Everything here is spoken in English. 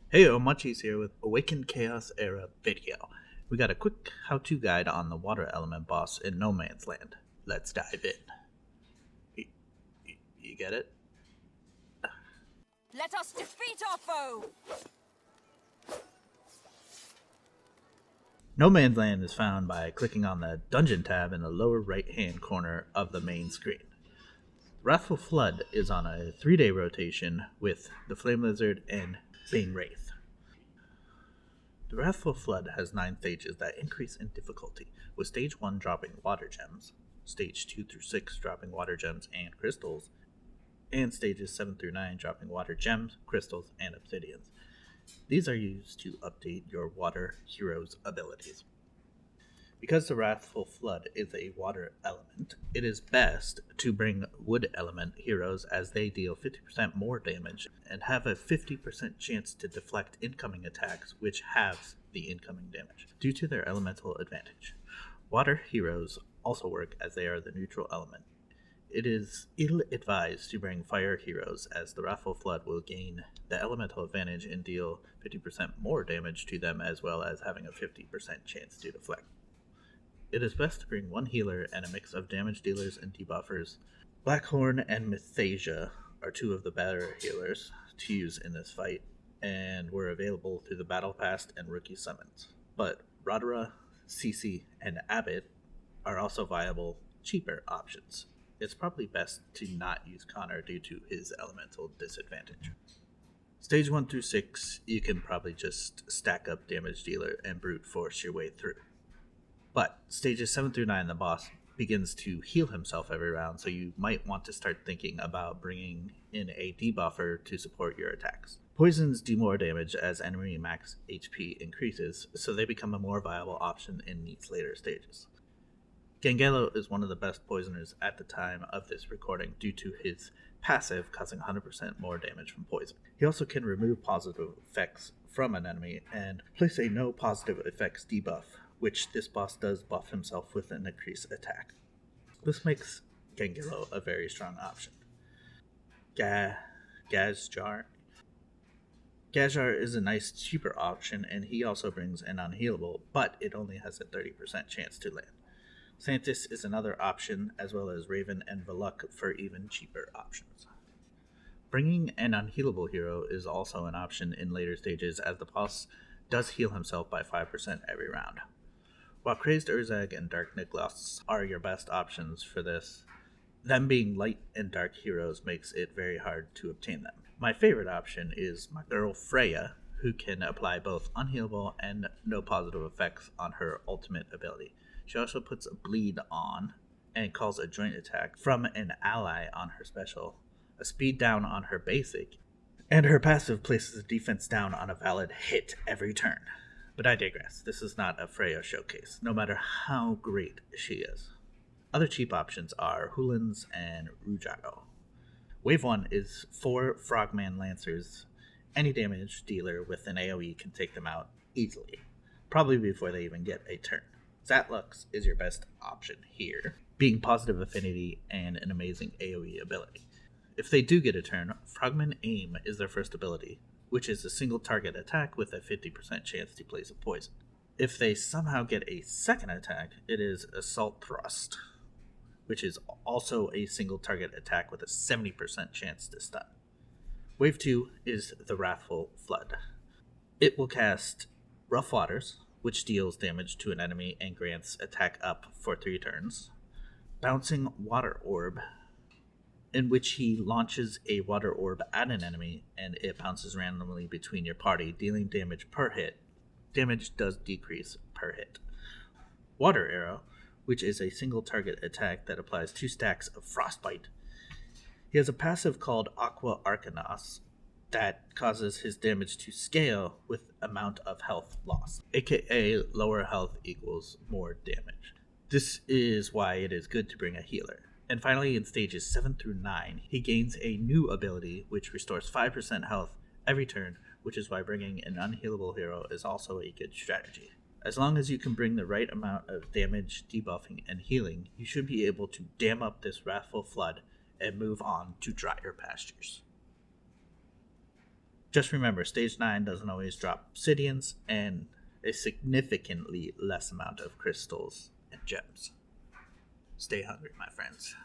Hey, Munchies here with Awakened Chaos Era video. We got a quick how-to guide on the water element boss in No Man's Land. Let's dive in. You get it? Let us defeat our foe! No Man's Land is found by clicking on the Dungeon tab in the lower right-hand corner of the main screen. Wrathful Flood is on a 3-day rotation with the Flame Lizard and Bane Wraith. The Wrathful Flood has 9 stages that increase in difficulty, with Stage 1 dropping water gems, Stage 2 through 6 dropping water gems and crystals, and Stages 7 through 9 dropping water gems, crystals, and obsidians. These are used to update your water hero's abilities. Because the Wrathful Flood is a water element, it is best to bring wood element heroes as they deal 50% more damage and have a 50% chance to deflect incoming attacks, which halves the incoming damage, due to their elemental advantage. Water heroes also work as they are the neutral element. It is ill-advised to bring fire heroes, as the Wrathful Flood will gain the elemental advantage and deal 50% more damage to them, as well as having a 50% chance to deflect. It is best to bring one healer and a mix of damage dealers and debuffers. Blackhorn and Mythasia are 2 of the better healers to use in this fight, and were available through the Battle Pass and Rookie Summons. But Rodera, Cece, and Abbott are also viable, cheaper options. It's probably best to not use Connor due to his elemental disadvantage. Stage 1 through 6, you can probably just stack up damage dealer and brute force your way through. But stages 7 through 9, the boss begins to heal himself every round, so you might want to start thinking about bringing in a debuffer to support your attacks. Poisons do more damage as enemy max HP increases, so they become a more viable option in these later stages. Gangelo is one of the best poisoners at the time of this recording due to his passive causing 100% more damage from poison. He also can remove positive effects from an enemy and place a no positive effects debuff, which this boss does buff himself with an increased attack. This makes Gangelo a very strong option. Gazjar is a nice cheaper option, and he also brings an unhealable, but it only has a 30% chance to land. Santis is another option, as well as Raven and Veluk for even cheaper options. Bringing an unhealable hero is also an option in later stages, as the boss does heal himself by 5% every round. While Crazed Urzag and Dark Niklas are your best options for this, them being light and dark heroes makes it very hard to obtain them. My favorite option is my girl Freya, who can apply both unhealable and no positive effects on her ultimate ability. She also puts a bleed on and calls a joint attack from an ally on her special, a speed down on her basic, and her passive places a defense down on a valid hit every turn. But I digress. This is not a Freya showcase, no matter how great she is. Other cheap options are Hulins and Rujago. Wave 1 is 4 Frogman Lancers. Any damage dealer with an AoE can take them out easily, probably before they even get a turn. Zatlux is your best option here, being positive affinity and an amazing AoE ability. If they do get a turn, Frogman Aim is their first ability, which is a single target attack with a 50% chance to place a poison. If they somehow get a second attack, it is Assault Thrust, which is also a single target attack with a 70% chance to stun. Wave 2 is the Wrathful Flood. It will cast Rough Waters, which deals damage to an enemy and grants attack up for 3 turns. Bouncing Water Orb, in which he launches a water orb at an enemy and it bounces randomly between your party, dealing damage per hit. Damage does decrease per hit. Water Arrow, which is a single target attack that applies 2 stacks of Frostbite. He has a passive called Aqua Arcanos that causes his damage to scale with amount of health loss, aka lower health equals more damage. This is why it is good to bring a healer. And finally, in stages 7 through 9, he gains a new ability which restores 5% health every turn, which is why bringing an unhealable hero is also a good strategy. As long as you can bring the right amount of damage, debuffing, and healing, you should be able to dam up this Wrathful Flood and move on to drier pastures. Just remember, stage 9 doesn't always drop obsidians and a significantly less amount of crystals and gems. Stay hungry, my friends.